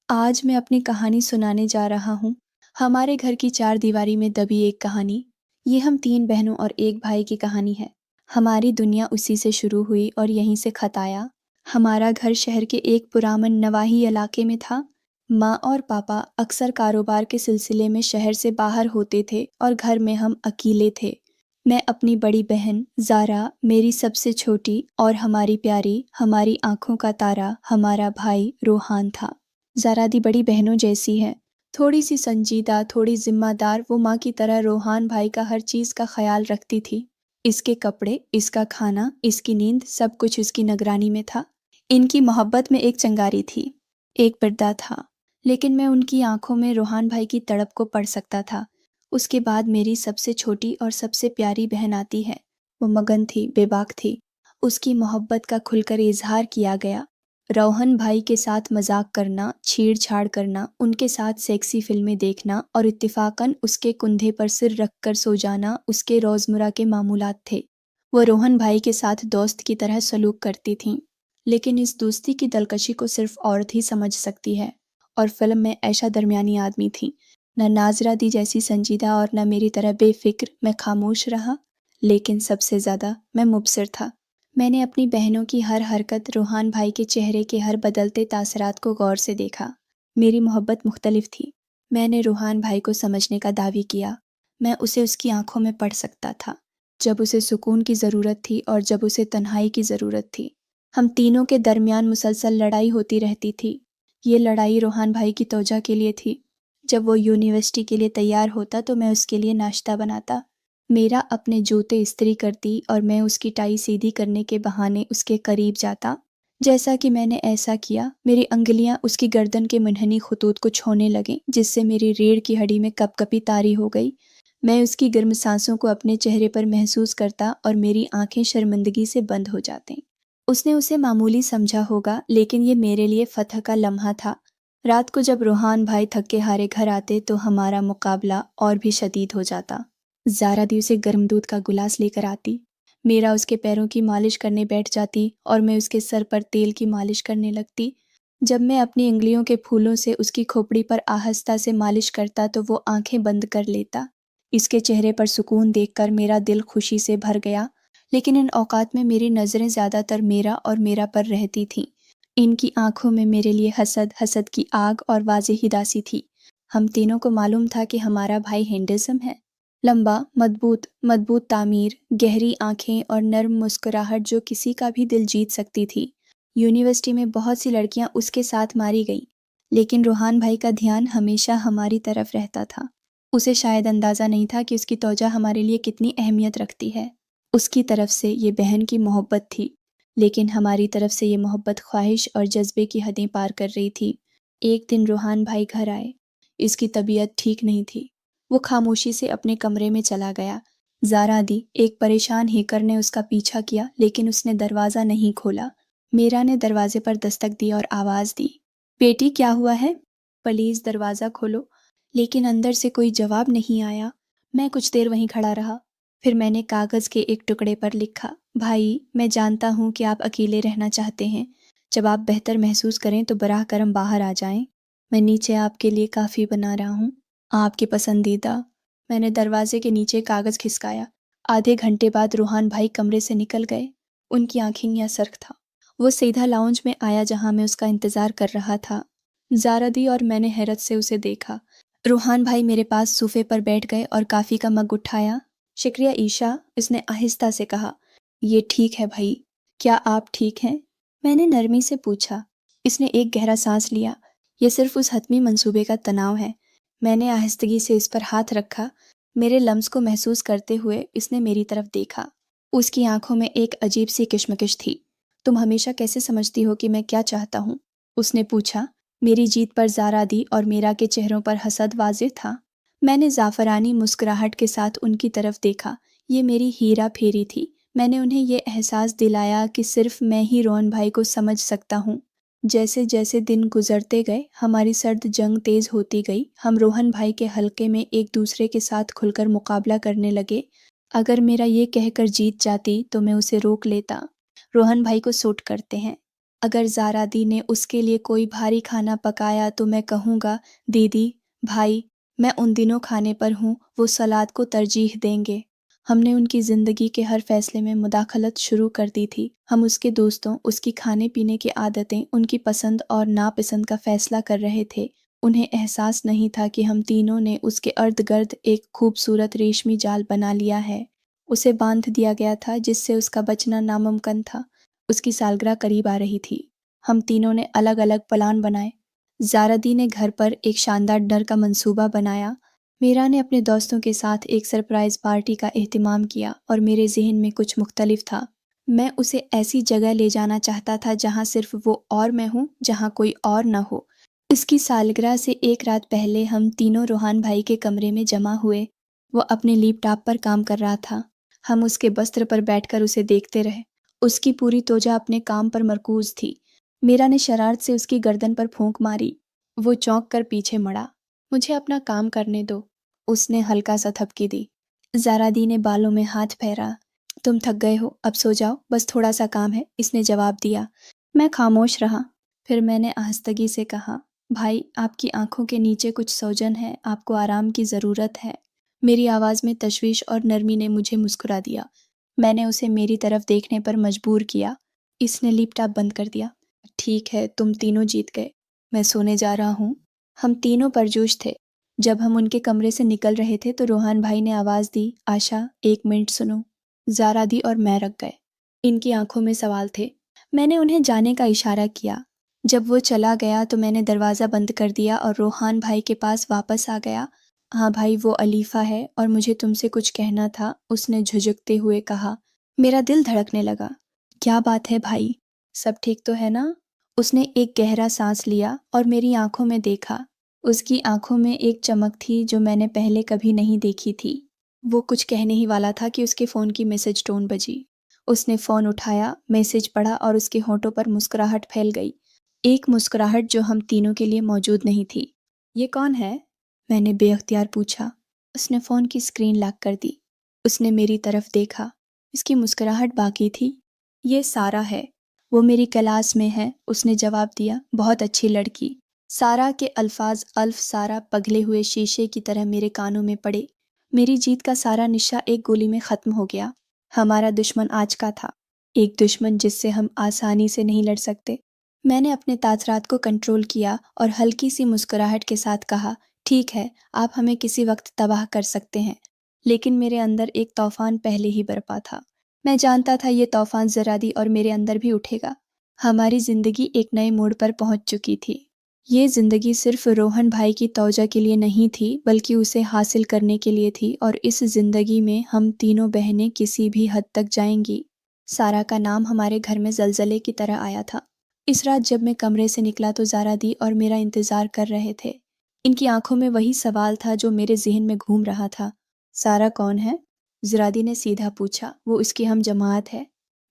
आज मैं अपनी कहानी सुनाने जा रहा हूँ। हमारे घर की चार दीवारी में दबी एक कहानी। ये हम तीन बहनों और एक भाई की कहानी है। हमारी दुनिया उसी से शुरू हुई और यहीं से खत आया। हमारा घर शहर के एक पुरामन नवाही इलाके में था। माँ और पापा अक्सर कारोबार के सिलसिले में शहर से बाहर होते थे और घर में हम अकेले थे। मैं अपनी बड़ी बहन ज़ारा, मेरी सबसे छोटी और हमारी प्यारी, हमारी आंखों का तारा, हमारा भाई रोहान था। ज़रा दी बड़ी बहनों जैसी है। थोड़ी सी संजीदा, थोड़ी जिम्मेदार। वो माँ की तरह रोहान भाई का हर चीज़ का ख्याल रखती थी। इसके कपड़े, इसका खाना, इसकी नींद, सब कुछ इसकी निगरानी में था। इनकी मोहब्बत में एक चंगारी थी, एक पर्दा था। लेकिन मैं उनकी आंखों में रोहान भाई की तड़प को पढ़ सकता था। उसके बाद मेरी सबसे छोटी और सबसे प्यारी बहन आती है। वो मगन थी, बेबाक थी। उसकी मोहब्बत का खुलकर इजहार किया गया। रोहन भाई के साथ मजाक करना, छेड़छाड़ करना, उनके साथ सेक्सी फिल्में देखना और इत्तेफाकन उसके कंधे पर सिर रखकर सो जाना उसके रोजमर्रा के मामूलात थे। वो रोहन भाई के साथ दोस्त की तरह सलूक करती थीं। लेकिन इस दोस्ती की दिलकशी को सिर्फ औरत ही समझ सकती है। और फिल्म में ऐशा दरमियानी आदमी थी। न नाजरा दी जैसी संजीदा और न मेरी तरह बेफिक्र। मैं खामोश रहा, लेकिन सबसे ज्यादा मैं मुबसर था। मैंने अपनी बहनों की हर हरकत, रोहान भाई के चेहरे के हर बदलते तासरात को गौर से देखा। मेरी मोहब्बत मुख्तलिफ थी। मैंने रोहान भाई को समझने का दावी किया। मैं उसे उसकी आंखों में पढ़ सकता था, जब उसे सुकून की ज़रूरत थी और जब उसे तन्हाई की ज़रूरत थी। हम तीनों के दरमियान मुसलसल लड़ाई होती रहती थी। ये लड़ाई रोहान भाई की तौजा के लिए थी। जब वो यूनिवर्सिटी के लिए तैयार होता तो मैं उसके लिए नाश्ता बनाता। मेरा अपने जूते इस्त्री करती और मैं उसकी टाई सीधी करने के बहाने उसके करीब जाता। जैसा कि मैंने ऐसा किया, मेरी अंगुलियां उसकी गर्दन के मुनहनी खतूत को छूने लगीं, जिससे मेरी रीढ़ की हड्डी में कपकपी तारी हो गई। मैं उसकी गर्म सांसों को अपने चेहरे पर महसूस करता और मेरी आंखें शर्मिंदगी से बंद हो जातीं। उसने उसे मामूली समझा होगा, लेकिन ये मेरे लिए फतह का लम्हा था। रात को जब रोहान भाई थके हारे घर आते तो हमारा मुकाबला और भी शदीद हो जाता। ज़ारा दी उसे गर्म दूध का गिलास लेकर आती। मेरा उसके पैरों की मालिश करने बैठ जाती और मैं उसके सर पर तेल की मालिश करने लगती। जब मैं अपनी उंगलियों के फूलों से उसकी खोपड़ी पर आहिस्ता से मालिश करता तो वो आंखें बंद कर लेता। इसके चेहरे पर सुकून देखकर मेरा दिल खुशी से भर गया। लेकिन इन औकात में मेरी नज़रें ज़्यादातर मेरा और मेरा पर रहती थीं। इनकी आंखों में मेरे लिए हसद, हसद की आग और वाज़ेह दासी थी। हम तीनों को मालूम था कि हमारा भाई हैंडसम है। लंबा, मजबूत मजबूत तामीर, गहरी आंखें और नर्म मुस्कुराहट जो किसी का भी दिल जीत सकती थी। यूनिवर्सिटी में बहुत सी लड़कियां उसके साथ मारी गईं, लेकिन रोहान भाई का ध्यान हमेशा हमारी तरफ रहता था। उसे शायद अंदाज़ा नहीं था कि उसकी तौजा हमारे लिए कितनी अहमियत रखती है। उसकी तरफ से ये बहन की मोहब्बत थी, लेकिन हमारी तरफ से ये मोहब्बत ख्वाहिश और जज्बे की हदें पार कर रही थी। एक दिन रोहान भाई घर आए। इसकी तबीयत ठीक नहीं थी। वो खामोशी से अपने कमरे में चला गया। ज़ारा दी, एक परेशान हेकर ने उसका पीछा किया, लेकिन उसने दरवाज़ा नहीं खोला। मीरा ने दरवाजे पर दस्तक दी और आवाज़ दी, बेटी क्या हुआ है? प्लीज़ दरवाज़ा खोलो। लेकिन अंदर से कोई जवाब नहीं आया। मैं कुछ देर वहीं खड़ा रहा। फिर मैंने कागज़ के एक टुकड़े पर लिखा, भाई, मैं जानता हूँ कि आप अकेले रहना चाहते हैं। जब आप बेहतर महसूस करें तो बराह करम बाहर आ जाएं। मैं नीचे आपके लिए काफ़ी बना रहा हूँ, आपके पसंदीदा। मैंने दरवाजे के नीचे कागज़ खिसकाया। आधे घंटे बाद रूहान भाई कमरे से निकल गए। उनकी आंखें या सर्क था। वो सीधा लाउंज में आया जहां मैं उसका इंतज़ार कर रहा था। ज़ारा दी और मैंने हैरत से उसे देखा। रूहान भाई मेरे पास सोफे पर बैठ गए और काफ़ी का मग उठाया। शुक्रिया ईशा, इसने आहिस्ता से कहा। ये ठीक है भाई, क्या आप ठीक हैं? मैंने नरमी से पूछा। इसने एक गहरा सांस लिया। यह सिर्फ उस हतमी मंसूबे का तनाव है। मैंने आहिस्तगी से इस पर हाथ रखा। मेरे लम्स को महसूस करते हुए इसने मेरी तरफ देखा। उसकी आंखों में एक अजीब सी किशमकिश थी। तुम हमेशा कैसे समझती हो कि मैं क्या चाहता हूँ? उसने पूछा। मेरी जीत पर ज़ारा दी और मीरा के चेहरों पर हसद वाज़ेह था। मैंने ज़ाफ़रानी मुस्कुराहट के साथ उनकी तरफ देखा। ये मेरी हीरा फेरी थी। मैंने उन्हें ये एहसास दिलाया कि सिर्फ मैं ही रोहन भाई को समझ सकता हूँ। जैसे जैसे दिन गुजरते गए हमारी सर्द जंग तेज होती गई। हम रोहन भाई के हलके में एक दूसरे के साथ खुलकर मुकाबला करने लगे। अगर मेरा ये कहकर जीत जाती तो मैं उसे रोक लेता, रोहन भाई को सूट करते हैं। अगर ज़ारा दी ने उसके लिए कोई भारी खाना पकाया तो मैं कहूँगा, दीदी, भाई, मैं उन दिनों खाने पर हूँ, वो सलाद को तरजीह देंगे। हमने उनकी ज़िंदगी के हर फैसले में मुदाखलत शुरू कर दी थी। हम उसके दोस्तों, उसकी खाने-पीने की आदतें, उनकी पसंद और नापसंद का फैसला कर रहे थे। उन्हें एहसास नहीं था कि हम तीनों ने उसके इर्द-गिर्द एक खूबसूरत रेशमी जाल बना लिया है। उसे बांध दिया गया था जिससे उसका बचना नामुमकिन था। उसकी सालगिरह करीब आ रही थी। हम तीनों ने अलग-अलग प्लान बनाए। ज़ारा दी ने घर पर एक शानदार डिनर का मंसूबा बनाया। मीरा ने अपने दोस्तों के साथ एक सरप्राइज़ पार्टी का एहतमाम किया और मेरे ज़हन में कुछ मुख्तलिफ था। मैं उसे ऐसी जगह ले जाना चाहता था जहाँ सिर्फ वो और मैं हूँ, जहाँ कोई और न हो। उसकी सालगिरह से एक रात पहले हम तीनों रोहान भाई के कमरे में जमा हुए। वो अपने लैपटॉप पर काम कर रहा था। हम उसके बस्तर पर बैठकर उसे देखते रहे। उसकी पूरी तोजा अपने काम पर मरकूज थी। मीरा ने शरारत से उसकी गर्दन पर फूंक मारी। वो चौंक कर पीछे मुड़ा। मुझे अपना काम करने दो, उसने हल्का सा थपकी दी। ज़ारा दी ने बालों में हाथ फेरा। तुम थक गए हो, अब सो जाओ, बस थोड़ा सा काम है, इसने जवाब दिया। मैं खामोश रहा। फिर मैंने आहिस्तगी से कहा, भाई, आपकी आंखों के नीचे कुछ सोजन है, आपको आराम की ज़रूरत है। मेरी आवाज़ में तशवीश और नरमी ने मुझे मुस्कुरा दिया। मैंने उसे मेरी तरफ देखने पर मजबूर किया। इसने लैपटॉप बंद कर दिया। ठीक है, तुम तीनों जीत गए। मैं सोने जा रहा हूँ। हम तीनों परजोश थे। जब हम उनके कमरे से निकल रहे थे तो रोहान भाई ने आवाज़ दी, आशा, 1 मिनट सुनो। ज़ारा दी और मैं रख गए। इनकी आंखों में सवाल थे। मैंने उन्हें जाने का इशारा किया। जब वो चला गया तो मैंने दरवाज़ा बंद कर दिया और रोहान भाई के पास वापस आ गया। हाँ भाई, वो अलीफ़ा है और मुझे तुमसे कुछ कहना था, उसने झुझकते हुए कहा। मेरा दिल धड़कने लगा। क्या बात है भाई, सब ठीक तो है ना? उसने एक गहरा सांस लिया और मेरी आंखों में देखा। उसकी आंखों में एक चमक थी जो मैंने पहले कभी नहीं देखी थी। वो कुछ कहने ही वाला था कि उसके फ़ोन की मैसेज टोन बजी। उसने फ़ोन उठाया, मैसेज पढ़ा और उसके होठों पर मुस्कुराहट फैल गई। एक मुस्कुराहट जो हम तीनों के लिए मौजूद नहीं थी। ये कौन है? मैंने बेअख्तियार पूछा। उसने फ़ोन की स्क्रीन लॉक कर दी। उसने मेरी तरफ देखा। इसकी मुस्कुराहट बाकी थी। ये सारा है। वो मेरी क्लास में है, उसने जवाब दिया। बहुत अच्छी लड़की। सारा के अल्फाज अल्फ सारा पगले हुए शीशे की तरह मेरे कानों में पड़े। मेरी जीत का सारा निशा एक गोली में ख़त्म हो गया। हमारा दुश्मन आज का था, एक दुश्मन जिससे हम आसानी से नहीं लड़ सकते। मैंने अपने तासरात को कंट्रोल किया और हल्की सी मुस्कुराहट के साथ कहा, ठीक है, आप हमें किसी वक्त तबाह कर सकते हैं। लेकिन मेरे अंदर एक तूफान पहले ही बरपा था। मैं जानता था ये तूफान ज़रादी और मेरे अंदर भी उठेगा। हमारी ज़िंदगी एक नए मोड़ पर पहुंच चुकी थी। ये ज़िंदगी सिर्फ रोहन भाई की तौजा के लिए नहीं थी, बल्कि उसे हासिल करने के लिए थी और इस ज़िंदगी में हम तीनों बहनें किसी भी हद तक जाएंगी। सारा का नाम हमारे घर में ज़लज़ले की तरह आया था। इस रात जब मैं कमरे से निकला तो ज़ारा दी और मेरा इंतज़ार कर रहे थे। इनकी आंखों में वही सवाल था जो मेरे जहन में घूम रहा था। सारा कौन है? ज़रादी ने सीधा पूछा। वो उसकी हम जमात है।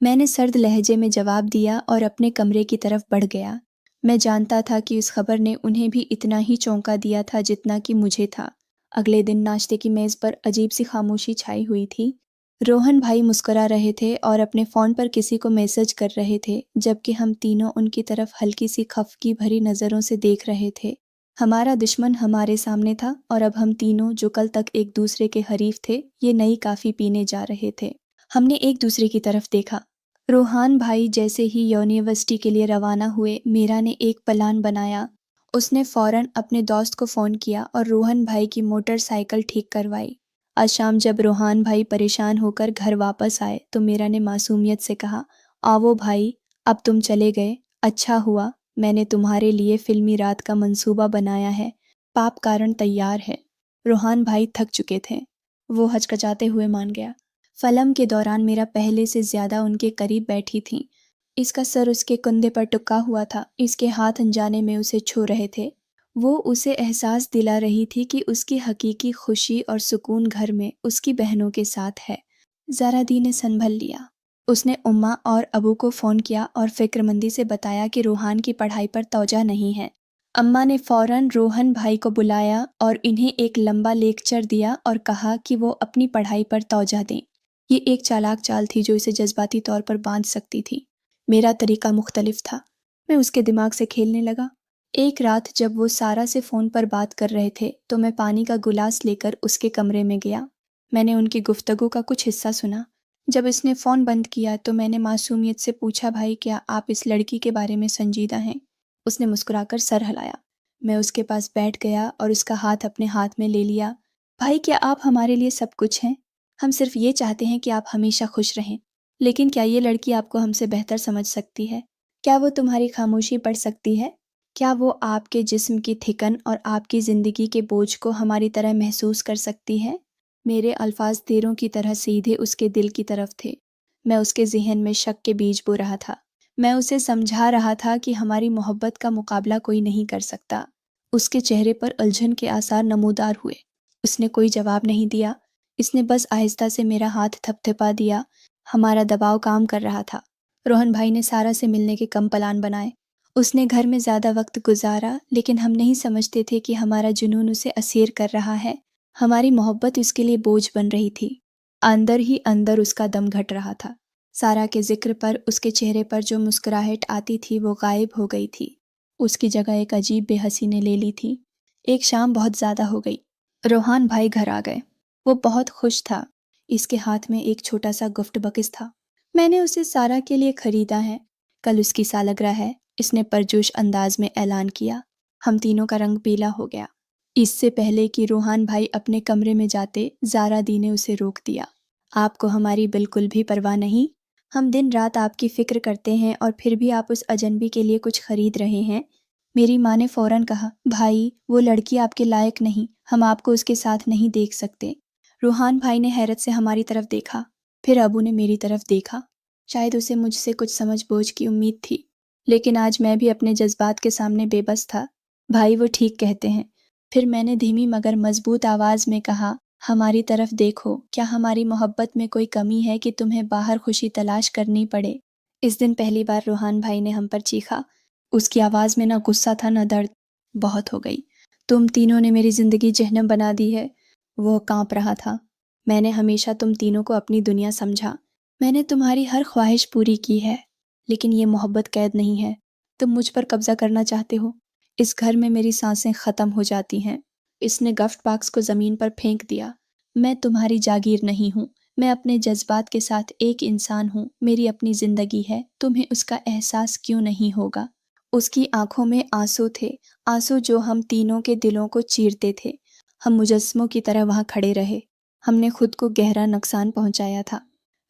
मैंने सर्द लहजे में जवाब दिया और अपने कमरे की तरफ बढ़ गया। मैं जानता था कि उस खबर ने उन्हें भी इतना ही चौंका दिया था जितना कि मुझे था। अगले दिन नाश्ते की मेज़ पर अजीब सी खामोशी छाई हुई थी। रोहन भाई मुस्कुरा रहे थे और अपने फ़ोन पर किसी को मैसेज कर रहे थे, जबकि हम तीनों उनकी तरफ हल्की सी खफकी भरी नज़रों से देख रहे थे। हमारा दुश्मन हमारे सामने था और अब हम तीनों, जो कल तक एक दूसरे के हरीफ थे, ये नई काफ़ी पीने जा रहे थे। हमने एक दूसरे की तरफ देखा। रोहान भाई जैसे ही यूनिवर्सिटी के लिए रवाना हुए, मीरा ने एक प्लान बनाया। उसने फ़ौरन अपने दोस्त को फ़ोन किया और रोहन भाई की मोटरसाइकिल ठीक करवाई। आज शाम जब रोहान भाई परेशान होकर घर वापस आए तो मीरा ने मासूमियत से कहा, आओ भाई, अब तुम चले गए, अच्छा हुआ। मैंने तुम्हारे लिए फिल्मी रात का मंसूबा बनाया है। पाप कारण तैयार है। रोहान भाई थक चुके थे। वो हचकचाते हुए मान गया। फ़िल्म के दौरान मीरा पहले से ज़्यादा उनके करीब बैठी थी। इसका सर उसके कंधे पर टिका हुआ था। इसके हाथ अनजाने में उसे छू रहे थे। वो उसे एहसास दिला रही थी कि उसकी हकीकी खुशी और सुकून घर में उसकी बहनों के साथ है। ज़ारा दी ने संभल लिया। उसने उम्मा और अबू को फ़ोन किया और फिक्रमंदी से बताया कि रोहान की पढ़ाई पर तौजा नहीं है। अम्मा ने फ़ौरन रोहन भाई को बुलाया और इन्हें एक लंबा लेक्चर दिया और कहा कि वो अपनी पढ़ाई पर तौजा दें। ये एक चालाक चाल थी जो इसे जज्बाती तौर पर बांध सकती थी। मेरा तरीका मुख्तलिफ था। मैं उसके दिमाग से खेलने लगा। एक रात जब वो सारा से फ़ोन पर बात कर रहे थे तो मैं पानी का गिलास लेकर उसके कमरे में गया। मैंने उनकी गुफ्तगू का कुछ हिस्सा सुना। जब इसने फ़ोन बंद किया तो मैंने मासूमियत से पूछा, भाई क्या आप इस लड़की के बारे में संजीदा हैं? उसने मुस्कुराकर सर हिलाया। मैं उसके पास बैठ गया और उसका हाथ अपने हाथ में ले लिया। भाई क्या आप हमारे लिए सब कुछ हैं? हम सिर्फ ये चाहते हैं कि आप हमेशा खुश रहें। लेकिन क्या ये लड़की आपको हमसे बेहतर समझ सकती है? क्या वो तुम्हारी खामोशी पढ़ सकती है? क्या वो आपके जिस्म की थिकन और आपकी ज़िंदगी के बोझ को हमारी तरह महसूस कर सकती है? मेरे अल्फाज तीरों की तरह सीधे उसके दिल की तरफ थे। मैं उसके ज़हन में शक के बीज बो रहा था। मैं उसे समझा रहा था कि हमारी मोहब्बत का मुकाबला कोई नहीं कर सकता। उसके चेहरे पर उलझन के आसार नमूदार हुए। उसने कोई जवाब नहीं दिया। इसने बस आहिस्ता से मेरा हाथ थपथपा दिया। हमारा दबाव काम कर रहा था। रोहन भाई ने सारा से मिलने के कम प्लान बनाए। उसने घर में ज़्यादा वक्त गुजारा, लेकिन हम नहीं समझते थे कि हमारा जुनून उसे असीर कर रहा है। हमारी मोहब्बत उसके लिए बोझ बन रही थी। अंदर ही अंदर उसका दम घट रहा था। सारा के जिक्र पर उसके चेहरे पर जो मुस्कुराहट आती थी वो गायब हो गई थी। उसकी जगह एक अजीब बेहसी ने ले ली थी। एक शाम बहुत ज़्यादा हो गई। रोहान भाई घर आ गए। वो बहुत खुश था। इसके हाथ में एक छोटा सा गिफ्ट बॉक्स था। मैंने उसे सारा के लिए खरीदा है। कल उसकी सालगिरह है, इसने परजोश अंदाज में ऐलान किया। हम तीनों का रंग पीला हो गया। इससे पहले कि रोहान भाई अपने कमरे में जाते, ज़ारा दी ने उसे रोक दिया। आपको हमारी बिल्कुल भी परवाह नहीं? हम दिन रात आपकी फ़िक्र करते हैं और फिर भी आप उस अजनबी के लिए कुछ खरीद रहे हैं। मेरी माँ ने फ़ौरन कहा, भाई वो लड़की आपके लायक नहीं, हम आपको उसके साथ नहीं देख सकते। रूहान भाई ने हैरत से हमारी तरफ देखा, फिर अबू ने मेरी तरफ देखा। शायद उसे मुझसे कुछ समझ बूझ की उम्मीद थी, लेकिन आज मैं भी अपने जज्बात के सामने बेबस था। भाई वो ठीक कहते हैं। फिर मैंने धीमी मगर मजबूत आवाज़ में कहा, हमारी तरफ देखो, क्या हमारी मोहब्बत में कोई कमी है कि तुम्हें बाहर खुशी तलाश करनी पड़े? इस दिन पहली बार रूहान भाई ने हम पर चीखा। उसकी आवाज़ में ना गुस्सा था ना दर्द। बहुत हो गई, तुम तीनों ने मेरी ज़िंदगी जहन्नम बना दी है। वो कांप रहा था। मैंने हमेशा तुम तीनों को अपनी दुनिया समझा। मैंने तुम्हारी हर ख्वाहिश पूरी की है, लेकिन ये मोहब्बत कैद नहीं है। तुम मुझ पर कब्जा करना चाहते हो। इस घर में मेरी सांसें ख़त्म हो जाती हैं। इसने गिफ्ट बॉक्स को ज़मीन पर फेंक दिया। मैं तुम्हारी जागीर नहीं हूँ। मैं अपने जज्बात के साथ एक इंसान हूँ। मेरी अपनी ज़िंदगी है, तुम्हें उसका एहसास क्यों नहीं होगा? उसकी आंखों में आंसू थे, आंसू जो हम तीनों के दिलों को चीरते थे। हम मुजस्समों की तरह वहाँ खड़े रहे। हमने खुद को गहरा नुकसान पहुँचाया था।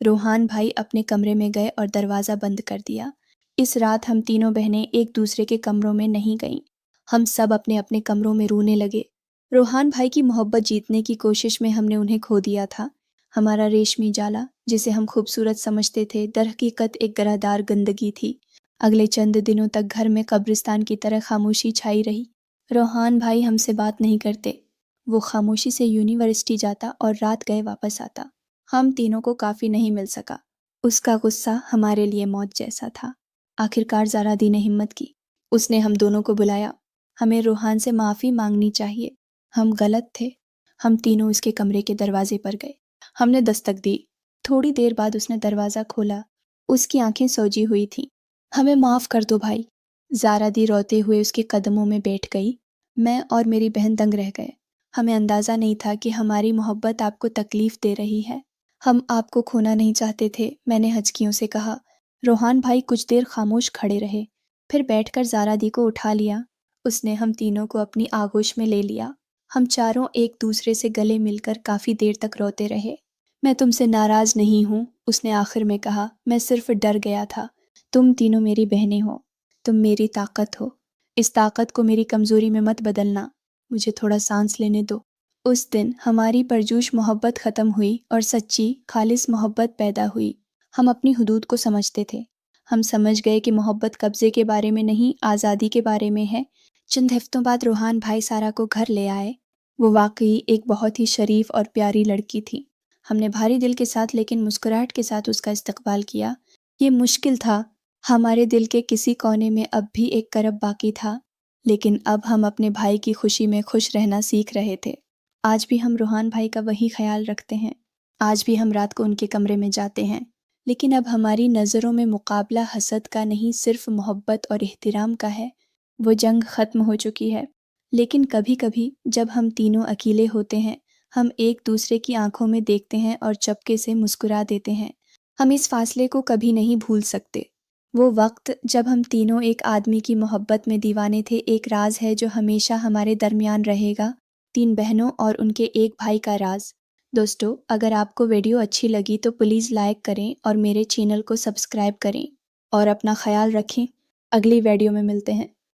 रोहान भाई अपने कमरे में गए और दरवाज़ा बंद कर दिया। इस रात हम तीनों बहनें एक दूसरे के कमरों में नहीं गईं। हम सब अपने अपने कमरों में रोने लगे। रोहान भाई की मोहब्बत जीतने की कोशिश में हमने उन्हें खो दिया था। हमारा रेशमी जाला, जिसे हम खूबसूरत समझते थे, दरहकीकत एक गरादार गंदगी थी। अगले चंद दिनों तक घर में कब्रिस्तान की तरह खामोशी छाई रही। रोहान भाई हमसे बात नहीं करते। वो खामोशी से यूनिवर्सिटी जाता और रात गए वापस आता। हम तीनों को काफ़ी नहीं मिल सका। उसका गुस्सा हमारे लिए मौत जैसा था। आखिरकार ज़ारा दी ने हिम्मत की। उसने हम दोनों को बुलाया। हमें रोहान से माफ़ी मांगनी चाहिए। हम गलत थे। हम तीनों उसके कमरे के दरवाजे पर गए। हमने दस्तक दी। थोड़ी देर बाद उसने दरवाज़ा खोला। उसकी आंखें सोजी हुई थीं। हमें माफ़ कर दो भाई। ज़ारा दी रोते हुए उसके कदमों में बैठ गई। मैं और मेरी बहन दंग रह गए। हमें अंदाज़ा नहीं था कि हमारी मोहब्बत आपको तकलीफ़ दे रही है। हम आपको खोना नहीं चाहते थे, मैंने हचकियों से कहा। रोहान भाई कुछ देर खामोश खड़े रहे, फिर बैठकर ज़ारा दी को उठा लिया। उसने हम तीनों को अपनी आगोश में ले लिया। हम चारों एक दूसरे से गले मिलकर काफ़ी देर तक रोते रहे। मैं तुमसे नाराज़ नहीं हूँ, उसने आखिर में कहा। मैं सिर्फ डर गया था। तुम तीनों मेरी बहनें हो। तुम मेरी ताकत हो। इस ताकत को मेरी कमज़ोरी में मत बदलना। मुझे थोड़ा सांस लेने दो। उस दिन हमारी परजोश मोहब्बत ख़त्म हुई और सच्ची खालिस मोहब्बत पैदा हुई। हम अपनी हुदूद को समझते थे। हम समझ गए कि मोहब्बत कब्ज़े के बारे में नहीं, आज़ादी के बारे में है। चंद हफ्तों बाद रोहान भाई सारा को घर ले आए। वो वाकई एक बहुत ही शरीफ और प्यारी लड़की थी। हमने भारी दिल के साथ लेकिन मुस्कुराहट के साथ उसका इस्तकबाल किया। ये मुश्किल था। हमारे दिल के किसी कोने में अब भी एक करब बाकी था, लेकिन अब हम अपने भाई की खुशी में खुश रहना सीख रहे थे। आज भी हम रोहान भाई का वही ख्याल रखते हैं। आज भी हम रात को उनके कमरे में जाते हैं, लेकिन अब हमारी नज़रों में मुकाबला हसद का नहीं, सिर्फ मोहब्बत और एहतराम का है। वो जंग ख़त्म हो चुकी है। लेकिन कभी कभी जब हम तीनों अकेले होते हैं, हम एक दूसरे की आंखों में देखते हैं और चपके से मुस्कुरा देते हैं। हम इस फासले को कभी नहीं भूल सकते। वो वक्त जब हम तीनों एक आदमी की मोहब्बत में दीवाने थे, एक राज है जो हमेशा हमारे दरमियान रहेगा। तीन बहनों और उनके एक भाई का राज। दोस्तों, अगर आपको वीडियो अच्छी लगी तो प्लीज़ लाइक करें और मेरे चैनल को सब्सक्राइब करें और अपना ख्याल रखें। अगली वीडियो में मिलते हैं।